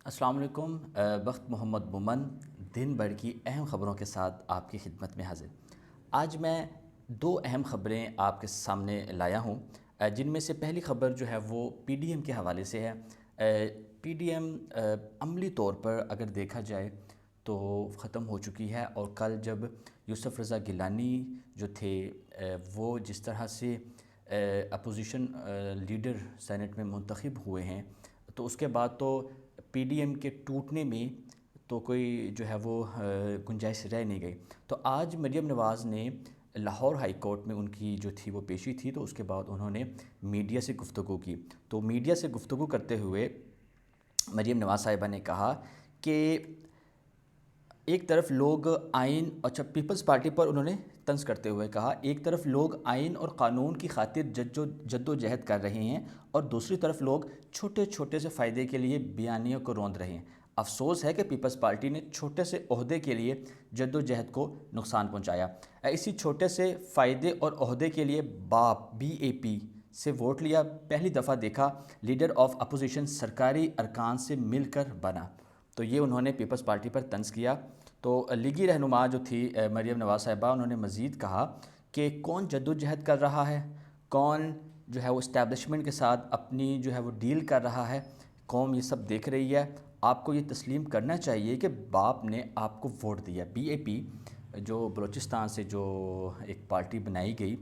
السلام علیکم۔ بخت محمد مومن دن بھر کی اہم خبروں کے ساتھ آپ کی خدمت میں حاضر۔ آج میں دو اہم خبریں آپ کے سامنے لایا ہوں، جن میں سے پہلی خبر جو ہے وہ پی ڈی ایم کے حوالے سے ہے۔ پی ڈی ایم عملی طور پر اگر دیکھا جائے تو ختم ہو چکی ہے، اور کل جب یوسف رضا گیلانی جو تھے وہ جس طرح سے اپوزیشن لیڈر سینٹ میں منتخب ہوئے ہیں، تو اس کے بعد تو پی ڈی ایم کے ٹوٹنے میں تو کوئی جو ہے وہ گنجائش رہ نہیں گئی۔ تو آج مریم نواز نے لاہور ہائی کورٹ میں ان کی جو تھی وہ پیشی تھی، تو اس کے بعد انہوں نے میڈیا سے گفتگو کی۔ تو میڈیا سے گفتگو کرتے ہوئے مریم نواز صاحبہ نے کہا کہ ایک طرف لوگ آئین، اچھا پیپلز پارٹی پر انہوں نے طنز کرتے ہوئے کہا، ایک طرف لوگ آئین اور قانون کی خاطر جد و جہد کر رہے ہیں، اور دوسری طرف لوگ چھوٹے چھوٹے سے فائدے کے لیے بیانیوں کو روند رہے ہیں۔ افسوس ہے کہ پیپلز پارٹی نے چھوٹے سے عہدے کے لیے جد و جہد کو نقصان پہنچایا۔ اسی چھوٹے سے فائدے اور عہدے کے لیے باپ BAP سے ووٹ لیا، پہلی دفعہ دیکھا لیڈر آف اپوزیشن سرکاری ارکان سے مل کر بنا۔ تو یہ انہوں نے پیپلز پارٹی پر طنز کیا۔ تو لیگی رہنما جو تھی مریم نواز صاحبہ، انہوں نے مزید کہا کہ کون جد و جہد کر رہا ہے، کون جو ہے وہ اسٹیبلشمنٹ کے ساتھ اپنی جو ہے وہ ڈیل کر رہا ہے، قوم یہ سب دیکھ رہی ہے۔ آپ کو یہ تسلیم کرنا چاہیے کہ باپ نے آپ کو ووٹ دیا۔ BAP جو بلوچستان سے جو ایک پارٹی بنائی گئی،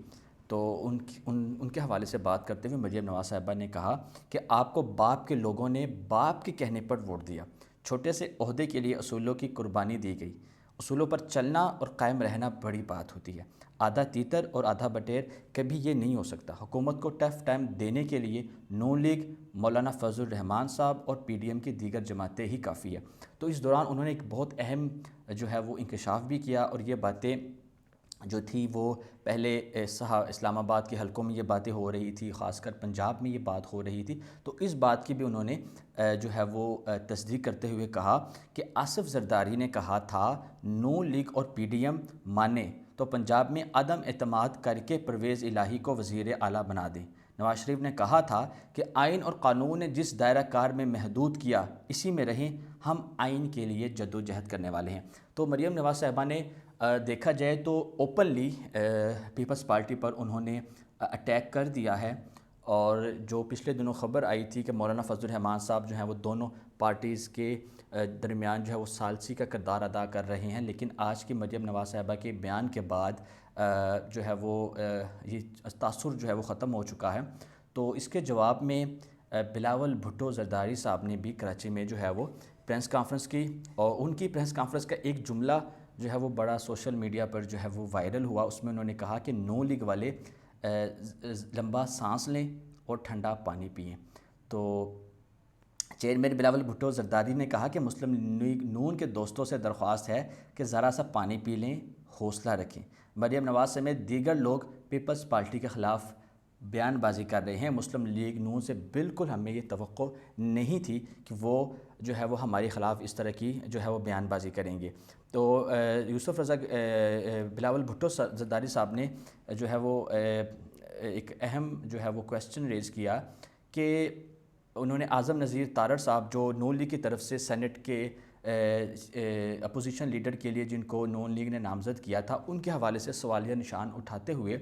تو ان کے حوالے سے بات کرتے ہوئے مریم نواز صاحبہ نے کہا کہ آپ کو باپ کے لوگوں نے باپ کے کہنے پر ووٹ دیا۔ چھوٹے سے عہدے کے لیے اصولوں کی قربانی دی گئی۔ اصولوں پر چلنا اور قائم رہنا بڑی بات ہوتی ہے۔ آدھا تیتر اور آدھا بٹیر کبھی یہ نہیں ہو سکتا۔ حکومت کو ٹف ٹائم دینے کے لیے نون لیگ، مولانا فضل الرحمان صاحب اور PDM کی دیگر جماعتیں ہی کافی ہے۔ تو اس دوران انہوں نے ایک بہت اہم جو ہے وہ انکشاف بھی کیا، اور یہ باتیں جو تھی وہ پہلے اسلام آباد کے حلقوں میں یہ باتیں ہو رہی تھی، خاص کر پنجاب میں یہ بات ہو رہی تھی، تو اس بات کی بھی انہوں نے جو ہے وہ تصدیق کرتے ہوئے کہا کہ آصف زرداری نے کہا تھا نون لیگ اور PDM مانے تو پنجاب میں عدم اعتماد کر کے پرویز الہی کو وزیر اعلیٰ بنا دیں۔ نواز شریف نے کہا تھا کہ آئین اور قانون نے جس دائرہ کار میں محدود کیا اسی میں رہیں، ہم آئین کے لیے جد و جہد کرنے والے ہیں۔ تو مریم نواز صاحبہ نے دیکھا جائے تو اوپنلی پیپلز پارٹی پر انہوں نے اٹیک کر دیا ہے، اور جو پچھلے دنوں خبر آئی تھی کہ مولانا فضل الرحمان صاحب جو ہیں وہ دونوں پارٹیز کے درمیان جو ہے وہ ثالثی کا کردار ادا کر رہے ہیں، لیکن آج کی مریم نواز صاحبہ کے بیان کے بعد جو ہے وہ یہ تاثر جو ہے وہ ختم ہو چکا ہے۔ تو اس کے جواب میں بلاول بھٹو زرداری صاحب نے بھی کراچی میں جو ہے وہ پریس کانفرنس کی، اور ان کی پریس کانفرنس کا ایک جملہ جو ہے وہ بڑا سوشل میڈیا پر جو ہے وہ وائرل ہوا۔ اس میں انہوں نے کہا کہ نون لیگ والے لمبا سانس لیں اور ٹھنڈا پانی پئیں۔ تو چیئرمین بلاول بھٹو زرداری نے کہا کہ مسلم لیگ نون کے دوستوں سے درخواست ہے کہ ذرا سا پانی پی لیں، حوصلہ رکھیں۔ مریم نواز سمیت دیگر لوگ پیپلز پارٹی کے خلاف بیان بازی کر رہے ہیں۔ مسلم لیگ نون سے بالکل ہمیں یہ توقع نہیں تھی کہ وہ جو ہے وہ ہمارے خلاف اس طرح کی جو ہے وہ بیان بازی کریں گے۔ تو یوسف رضا بلاول بھٹو زرداری صاحب نے جو ہے وہ ایک اہم جو ہے وہ کویسچن ریز کیا کہ انہوں نے اعظم نذیر تارڑ صاحب جو نون لیگ کی طرف سے سینٹ کے اپوزیشن لیڈر کے لیے جن کو نون لیگ نے نامزد کیا تھا، ان کے حوالے سے سوالیہ نشان اٹھاتے ہوئے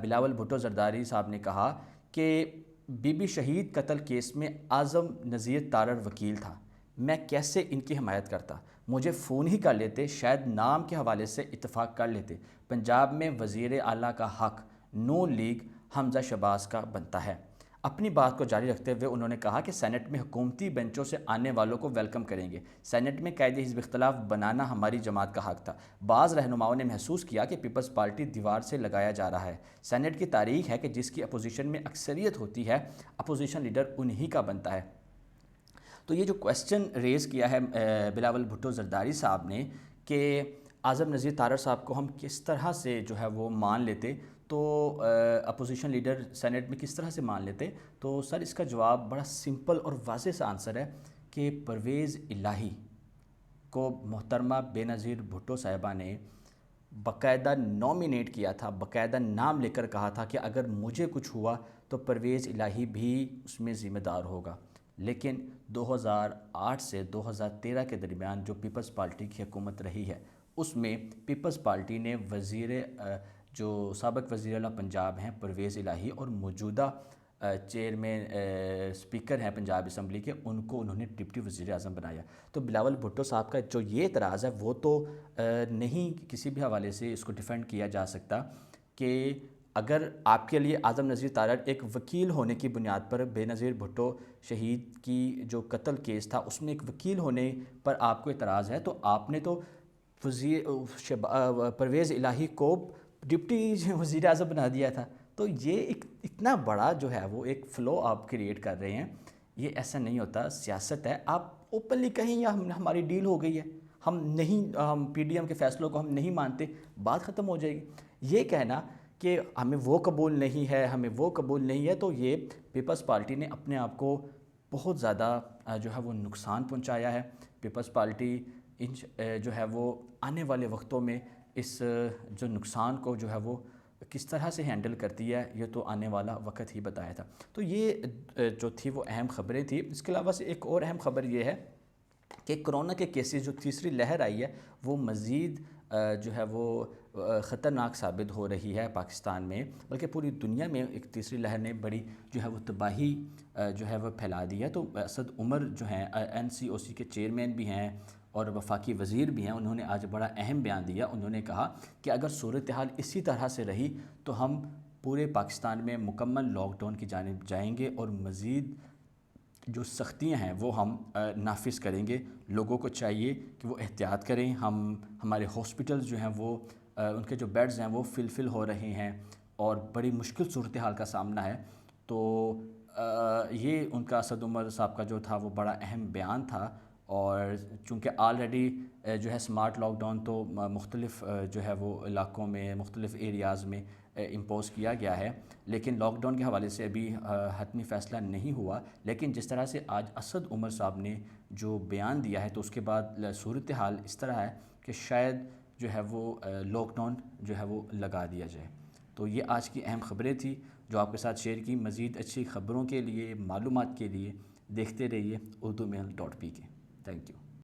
بلاول بھٹو زرداری صاحب نے کہا کہ بی بی شہید قتل کیس میں اعظم نذیر تارڑ وکیل تھا، میں کیسے ان کی حمایت کرتا؟ مجھے فون ہی کر لیتے، شاید نام کے حوالے سے اتفاق کر لیتے۔ پنجاب میں وزیر اعلیٰ کا حق نون لیگ حمزہ شہباز کا بنتا ہے۔ اپنی بات کو جاری رکھتے ہوئے انہوں نے کہا کہ سینٹ میں حکومتی بینچوں سے آنے والوں کو ویلکم کریں گے۔ سینٹ میں قائد حزب اختلاف بنانا ہماری جماعت کا حق تھا۔ بعض رہنماؤں نے محسوس کیا کہ پیپلز پارٹی دیوار سے لگایا جا رہا ہے۔ سینٹ کی تاریخ ہے کہ جس کی اپوزیشن میں اکثریت ہوتی ہے، اپوزیشن لیڈر انہی کا بنتا ہے۔ تو یہ جو کویسچن ریز کیا ہے بلاول بھٹو زرداری صاحب نے کہ اعظم نذیر تارڑ صاحب کو ہم کس طرح سے جو ہے وہ مان لیتے، تو اپوزیشن لیڈر سینٹ میں کس طرح سے مان لیتے، تو سر اس کا جواب بڑا سمپل اور واضح سا آنسر ہے کہ پرویز الہی کو محترمہ بے نظیر بھٹو صاحبہ نے باقاعدہ نومینیٹ کیا تھا، باقاعدہ نام لے کر کہا تھا کہ اگر مجھے کچھ ہوا تو پرویز الہی بھی اس میں ذمہ دار ہوگا۔ لیکن 2008 سے 2013 کے درمیان جو پیپلز پارٹی کی حکومت رہی ہے اس میں پیپلز پارٹی نے جو سابق وزیر اعلیٰ پنجاب ہیں پرویز الہی اور موجودہ چیئرمین اسپیکر ہیں پنجاب اسمبلی کے، ان کو انہوں نے ڈپٹی وزیر اعظم بنایا۔ تو بلاول بھٹو صاحب کا جو یہ اعتراض ہے وہ تو نہیں کسی بھی حوالے سے اس کو ڈیفینڈ کیا جا سکتا کہ اگر آپ کے لیے اعظم نذیر تارڑ ایک وکیل ہونے کی بنیاد پر بے نظیر بھٹو شہید کی جو قتل کیس تھا اس میں ایک وکیل ہونے پر آپ کو اعتراض ہے، تو آپ نے تو پرویز الہی کو ڈپٹی وزیر اعظم بنا دیا تھا۔ تو یہ ایک اتنا بڑا جو ہے وہ ایک فلو آپ کریٹ کر رہے ہیں، یہ ایسا نہیں ہوتا۔ سیاست ہے، آپ اوپنلی کہیں یا ہماری ڈیل ہو گئی ہے، ہم پی ڈی ایم کے فیصلوں کو ہم نہیں مانتے، بات ختم ہو جائے گی۔ یہ کہنا کہ ہمیں وہ قبول نہیں ہے، ہمیں وہ قبول نہیں ہے، تو یہ پیپلز پارٹی نے اپنے آپ کو بہت زیادہ جو ہے وہ نقصان پہنچایا ہے۔ پیپلز پارٹی جو ہے وہ آنے والے وقتوں میں اس جو نقصان کو جو ہے وہ کس طرح سے ہینڈل کرتی ہے، یہ تو آنے والا وقت ہی بتایا تھا۔ تو یہ جو تھی وہ اہم خبریں تھیں۔ اس کے علاوہ سے ایک اور اہم خبر یہ ہے کہ کرونا کے کیسز جو تیسری لہر آئی ہے وہ مزید جو ہے وہ خطرناک ثابت ہو رہی ہے پاکستان میں، بلکہ پوری دنیا میں ایک تیسری لہر نے بڑی جو ہے وہ تباہی جو ہے وہ پھیلا دی ہے۔ تو اسد عمر جو ہیں NCOC کے چیئرمین بھی ہیں اور وفاقی وزیر بھی ہیں، انہوں نے آج بڑا اہم بیان دیا۔ انہوں نے کہا کہ اگر صورتحال اسی طرح سے رہی تو ہم پورے پاکستان میں مکمل لاک ڈاؤن کی جانب جائیں گے اور مزید جو سختیاں ہیں وہ ہم نافذ کریں گے۔ لوگوں کو چاہیے کہ وہ احتیاط کریں۔ ہمارے ہاسپٹلز جو ہیں وہ ان کے جو بیڈز ہیں وہ فل ہو رہے ہیں اور بڑی مشکل صورتحال کا سامنا ہے۔ تو یہ ان کا اسد عمر صاحب کا جو تھا وہ بڑا اہم بیان تھا، اور چونکہ آلریڈی جو ہے سمارٹ لاک ڈاؤن تو مختلف جو ہے وہ علاقوں میں مختلف ایریاز میں امپوز کیا گیا ہے، لیکن لاک ڈاؤن کے حوالے سے ابھی حتمی فیصلہ نہیں ہوا۔ لیکن جس طرح سے آج اسد عمر صاحب نے جو بیان دیا ہے تو اس کے بعد صورتحال اس طرح ہے کہ شاید جو ہے وہ لاک ڈاؤن جو ہے وہ لگا دیا جائے۔ تو یہ آج کی اہم خبریں تھیں جو آپ کے ساتھ شیئر کی۔ مزید اچھی خبروں کے لیے، معلومات کے لیے دیکھتے رہیے Urdu Mahal .pk۔ Thank you.